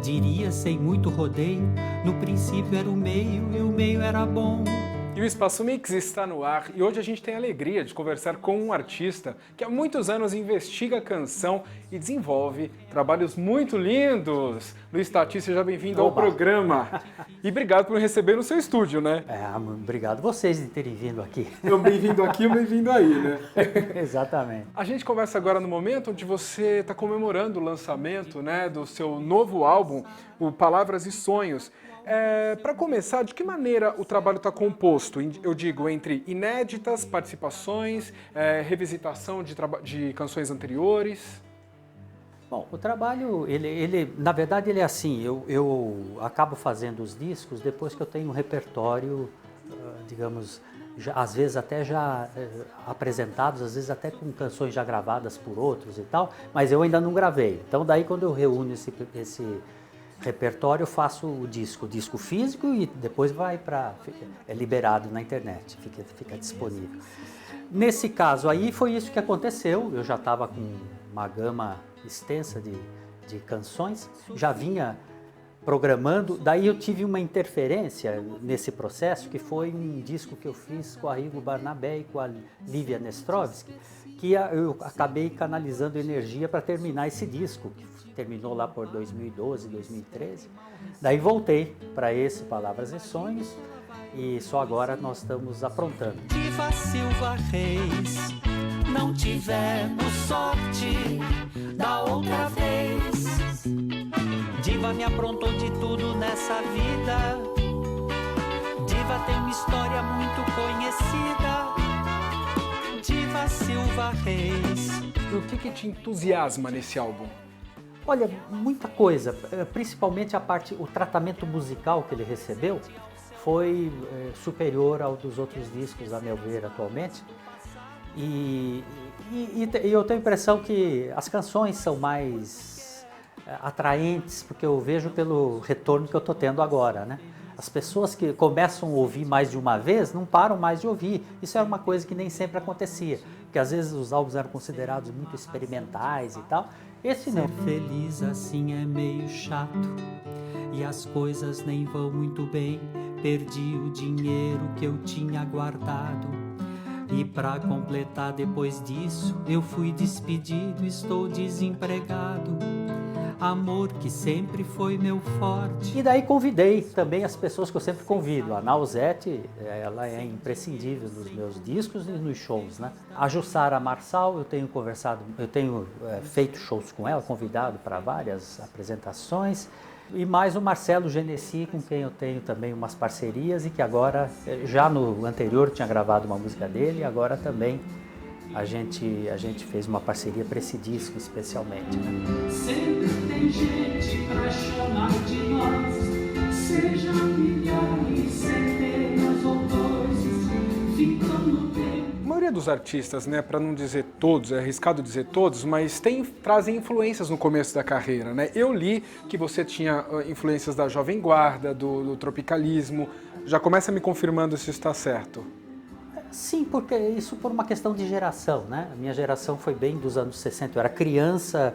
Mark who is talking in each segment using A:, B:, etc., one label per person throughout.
A: diria sem muito rodeio, no princípio era o meio e o meio era bom.
B: E o Espaço Mix está no ar e hoje a gente tem a alegria de conversar com um artista que há muitos anos investiga a canção e desenvolve trabalhos muito lindos. Luiz Tati, seja bem-vindo ao programa. E obrigado por me receber no seu estúdio, né?
A: Obrigado vocês de terem vindo aqui.
B: Bem-vindo aqui, bem-vindo aí, né?
A: Exatamente.
B: A gente conversa agora no momento onde você está comemorando o lançamento, né, do seu novo álbum, o Palavras e Sonhos. Para começar, de que maneira o trabalho está composto? Eu digo, entre inéditas, participações, revisitação de canções anteriores?
A: Bom, o trabalho, na verdade, ele é assim, eu acabo fazendo os discos depois que eu tenho um repertório, digamos, às vezes até já apresentados, às vezes até com canções já gravadas por outros e tal, mas eu ainda não gravei. Então daí quando eu reúno esse repertório, eu faço o disco físico e depois é liberado na internet, fica disponível. Nesse caso aí foi isso que aconteceu, eu já estava com uma gama extensa de canções, já vinha programando, daí eu tive uma interferência nesse processo, que foi um disco que eu fiz com a Rigo Barnabé e com a Lívia Nestrovski, que eu acabei canalizando energia para terminar esse disco, que terminou lá por 2012, 2013. Daí voltei para esse Palavras e Sonhos e só agora nós estamos aprontando.
C: Diva Silva Reis, não tivemos sorte da outra vez. Diva me aprontou de tudo nessa vida. Diva tem uma história muito conhecida. Diva Silva Reis.
B: O que te entusiasma nesse álbum?
A: Olha, muita coisa, principalmente o tratamento musical que ele recebeu foi superior ao dos outros discos, a meu ver, atualmente. E eu tenho a impressão que as canções são mais atraentes, porque eu vejo pelo retorno que eu estou tendo agora, né? As pessoas que começam a ouvir mais de uma vez não param mais de ouvir. Isso era uma coisa que nem sempre acontecia, porque às vezes os álbuns eram considerados muito experimentais e tal. Esse não.
C: Ser feliz assim é meio chato e as coisas nem vão muito bem. Perdi o dinheiro que eu tinha guardado e pra completar depois disso eu fui despedido, estou desempregado. Amor que sempre foi meu forte.
A: E daí convidei também as pessoas que eu sempre convido. A Nausete, ela é imprescindível nos meus discos e nos shows, né? A Jussara Marçal, eu tenho feito shows com ela, convidado para várias apresentações. E mais o Marcelo Genesi, com quem eu tenho também umas parcerias e que agora, já no anterior tinha gravado uma música dele, e agora também a gente fez uma parceria para esse disco especialmente, né?
C: Sempre tem gente pra chamar de nós, seja milhares, centenas ou dozes, ficando tempo.
B: A maioria dos artistas, né, para não dizer todos, é arriscado dizer todos, mas trazem influências no começo da carreira, né? Eu li que você tinha influências da Jovem Guarda, do tropicalismo. Já começa me confirmando se está certo.
A: Sim, porque isso por uma questão de geração, né? A minha geração foi bem dos anos 60, eu era criança,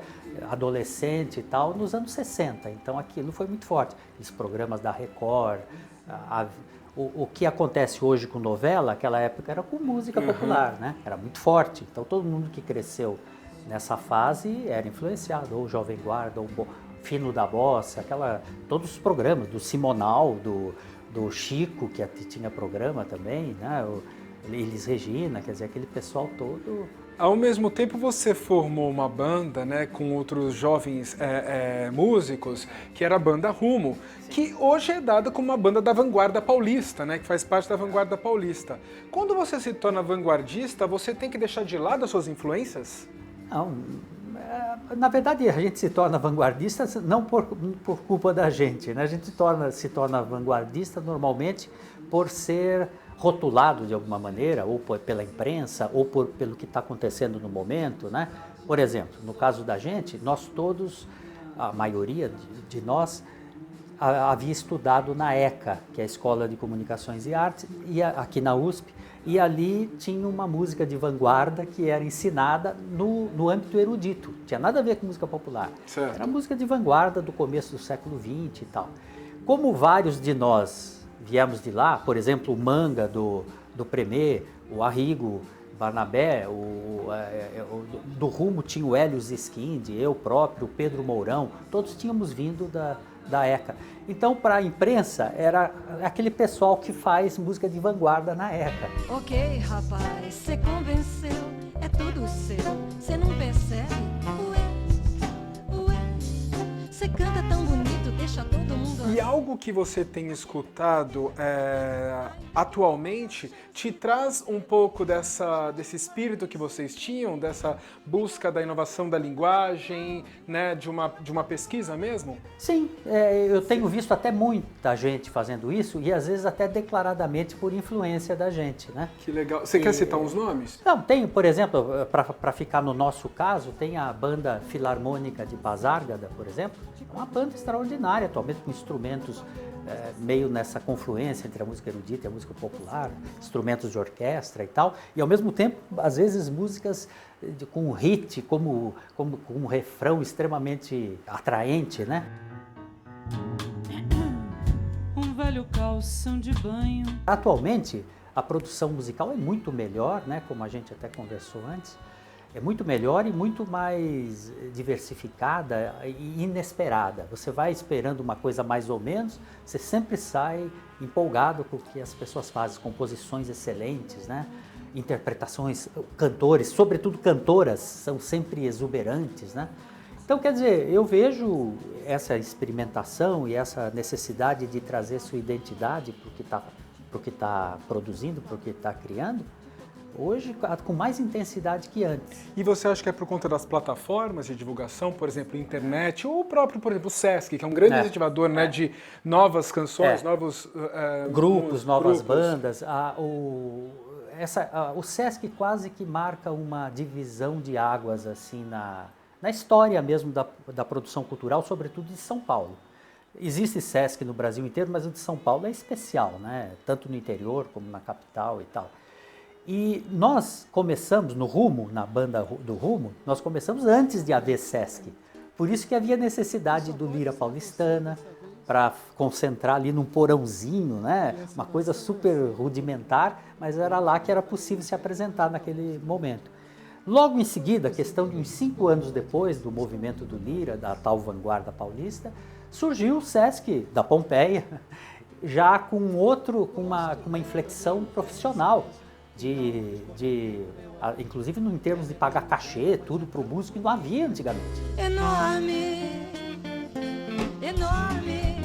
A: adolescente e tal, nos anos 60, então aquilo foi muito forte. Os programas da Record, o que acontece hoje com novela, aquela época era com música popular, né? Era muito forte, então todo mundo que cresceu nessa fase era influenciado, ou Jovem Guarda, ou Fino da Bossa, todos os programas, do Simonal, do Chico, que tinha programa também, né? Elis Regina, quer dizer, aquele pessoal todo.
B: Ao mesmo tempo você formou uma banda, né, com outros jovens músicos, que era a banda Rumo, que hoje é dada como uma banda da vanguarda paulista, né, que faz parte da vanguarda paulista. Quando você se torna vanguardista, você tem que deixar de lado as suas influências?
A: Não, na verdade a gente se torna vanguardista não por culpa da gente, né? A gente se torna vanguardista normalmente por ser rotulado de alguma maneira, ou pela imprensa, ou pelo que está acontecendo no momento, né? Por exemplo, no caso da gente, nós todos, a maioria de nós, havia estudado na ECA, que é a Escola de Comunicações e Artes, aqui na USP, e ali tinha uma música de vanguarda que era ensinada no âmbito erudito. Não tinha nada a ver com música popular.
B: Certo.
A: Era música de vanguarda do começo do século XX e tal. Como vários de nós viemos de lá, por exemplo, o Manga do Premê, o Arrigo Barnabé, do Rumo tinha o Hélio Ziskindi, eu próprio, o Pedro Mourão, todos tínhamos vindo da ECA. Então, para a imprensa, era aquele pessoal que faz música de vanguarda na ECA.
D: Ok, rapaz, você convenceu, é tudo seu, você não percebe? Ué, você canta tão bonito, deixa todo mundo...
B: E algo que você tem escutado atualmente te traz um pouco desse espírito que vocês tinham, dessa busca da inovação da linguagem, né, de uma pesquisa mesmo?
A: Sim, eu tenho visto até muita gente fazendo isso e às vezes até declaradamente por influência da gente, né?
B: Que legal. Você quer citar uns nomes?
A: Não, tem, por exemplo, para ficar no nosso caso, tem a Banda Filarmônica de Pasárgada, por exemplo, é uma banda extraordinária, atualmente com instrumentos meio nessa confluência entre a música erudita e a música popular, instrumentos de orquestra e tal, e ao mesmo tempo, às vezes, músicas com um hit, como um refrão extremamente atraente, né?
C: Um velho calção de banho.
A: Atualmente, a produção musical é muito melhor, né, como a gente até conversou antes, é muito melhor e muito mais diversificada e inesperada. Você vai esperando uma coisa mais ou menos, você sempre sai empolgado com o que as pessoas fazem, composições excelentes, né? Interpretações, cantores, sobretudo cantoras, são sempre exuberantes, né? Então, quer dizer, eu vejo essa experimentação e essa necessidade de trazer sua identidade para o que está produzindo, para o que está criando, hoje com mais intensidade que antes.
B: E você acha que é por conta das plataformas de divulgação, por exemplo, internet, ou o próprio, por exemplo, o Sesc, que é um grande incentivador, né, de novas canções, novos
A: grupos, novas bandas. O Sesc quase que marca uma divisão de águas assim na história mesmo da produção cultural, sobretudo de São Paulo. Existe Sesc no Brasil inteiro, mas o de São Paulo é especial, né? Tanto no interior como na capital e tal. E nós começamos no Rumo, na banda do Rumo, nós começamos antes de haver Sesc. Por isso que havia necessidade do Lira Paulistana, para concentrar ali num porãozinho, né? Uma coisa super rudimentar, mas era lá que era possível se apresentar naquele momento. Logo em seguida, questão de uns 5 anos depois do movimento do Lira, da tal vanguarda paulista, surgiu o Sesc da Pompeia, já com uma inflexão profissional, inclusive em termos de pagar cachê, tudo para o músico, que não havia antigamente.
D: Enorme, enorme,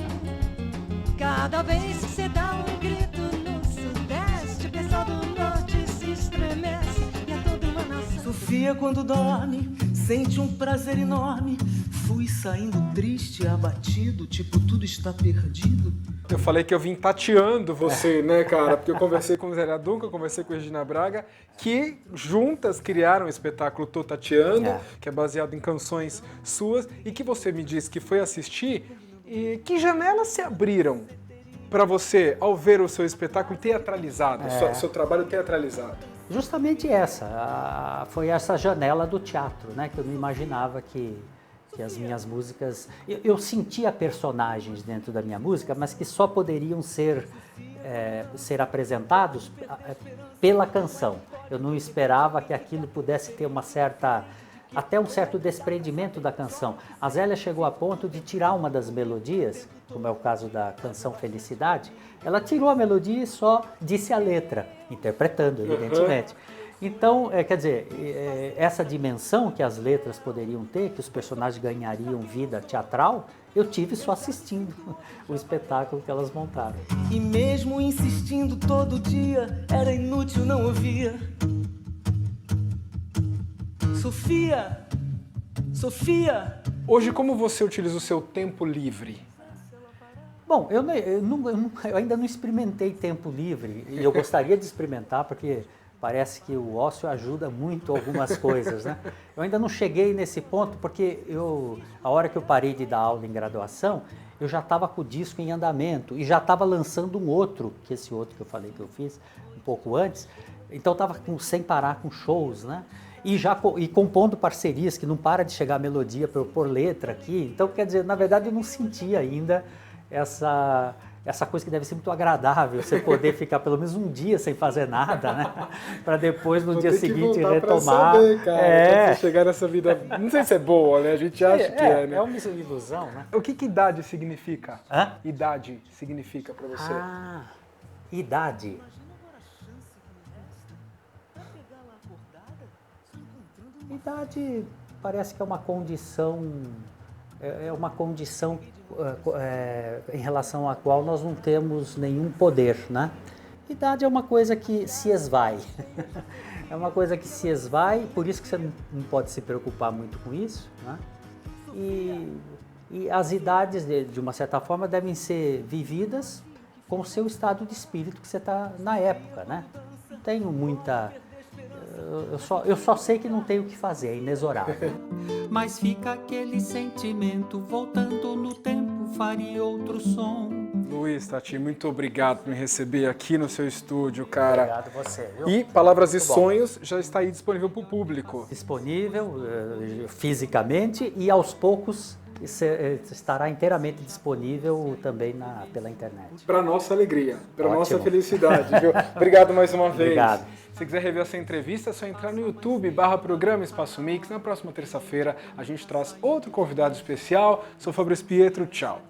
D: cada vez que você dá um grito no sudeste, o pessoal do norte se estremece e é toda uma nação.
E: Sofia, quando dorme, sente um prazer enorme. Fui saindo triste, abatido, tipo tudo está perdido.
B: Eu falei que eu vim tateando você, né, cara? Porque eu conversei com o Zé Dunca, eu conversei com a Regina Braga, que juntas criaram o espetáculo Tô Tateando, que é baseado em canções suas, e que você me disse que foi assistir, e que janelas se abriram para você ao ver o seu espetáculo teatralizado, seu trabalho teatralizado?
A: Justamente foi essa janela do teatro, né? Que eu não imaginava que as minhas músicas... Eu sentia personagens dentro da minha música, mas que só poderiam ser apresentados pela canção. Eu não esperava que aquilo pudesse ter até um certo desprendimento da canção. A Zélia chegou a ponto de tirar uma das melodias, como é o caso da canção Felicidade. Ela tirou a melodia e só disse a letra, interpretando, evidentemente. Então, quer dizer, essa dimensão que as letras poderiam ter, que os personagens ganhariam vida teatral, eu tive só assistindo o espetáculo que elas montaram.
E: E mesmo insistindo todo dia, era inútil, não ouvia. Sofia! Sofia!
B: Hoje, como você utiliza o seu tempo livre?
A: Bom, eu ainda não experimentei tempo livre, e eu gostaria de experimentar, porque parece que o ócio ajuda muito algumas coisas, né? Eu ainda não cheguei nesse ponto, porque a hora que eu parei de dar aula em graduação, eu já estava com o disco em andamento e já estava lançando um outro, que esse outro que eu falei que eu fiz um pouco antes. Então estava sem parar com shows, né? E compondo parcerias, que não para de chegar a melodia para eu pôr letra aqui. Então, quer dizer, na verdade eu não sentia ainda essa coisa que deve ser muito agradável, você poder ficar pelo menos um dia sem fazer nada, né? Para depois no dia seguinte retomar.
B: Pra saber, cara, você chegar nessa vida, não sei se é boa, né? A gente acha que é, né?
A: É uma ilusão, né?
B: O que idade significa?
A: Hã?
B: Idade significa para você?
A: Ah, idade. Idade parece que é uma condição, em relação à qual nós não temos nenhum poder, né? Idade é uma coisa que se esvai, é uma coisa que se esvai, por isso que você não pode se preocupar muito com isso, né? E as idades, de uma certa forma, devem ser vividas com o seu estado de espírito que você está na época, né? Não tenho muita... Eu só sei que não tenho o que fazer, é inexorável.
C: Mas fica aquele sentimento, voltando no tempo faria outro som.
B: Luiz, Tati, muito obrigado por me receber aqui no seu estúdio, cara.
A: Obrigado a você, viu?
B: E Palavras e
A: Muito bom.
B: Sonhos já está aí disponível para o público.
A: Disponível fisicamente e aos poucos estará inteiramente disponível também pela internet.
B: Para nossa alegria, para
A: Ótimo.
B: nossa felicidade, viu? Obrigado mais uma vez.
A: Obrigado.
B: Se quiser rever essa entrevista, é só entrar no YouTube/programa Espaço Mix. Na próxima terça-feira a gente traz outro convidado especial. Sou Fabrício Pietro, tchau.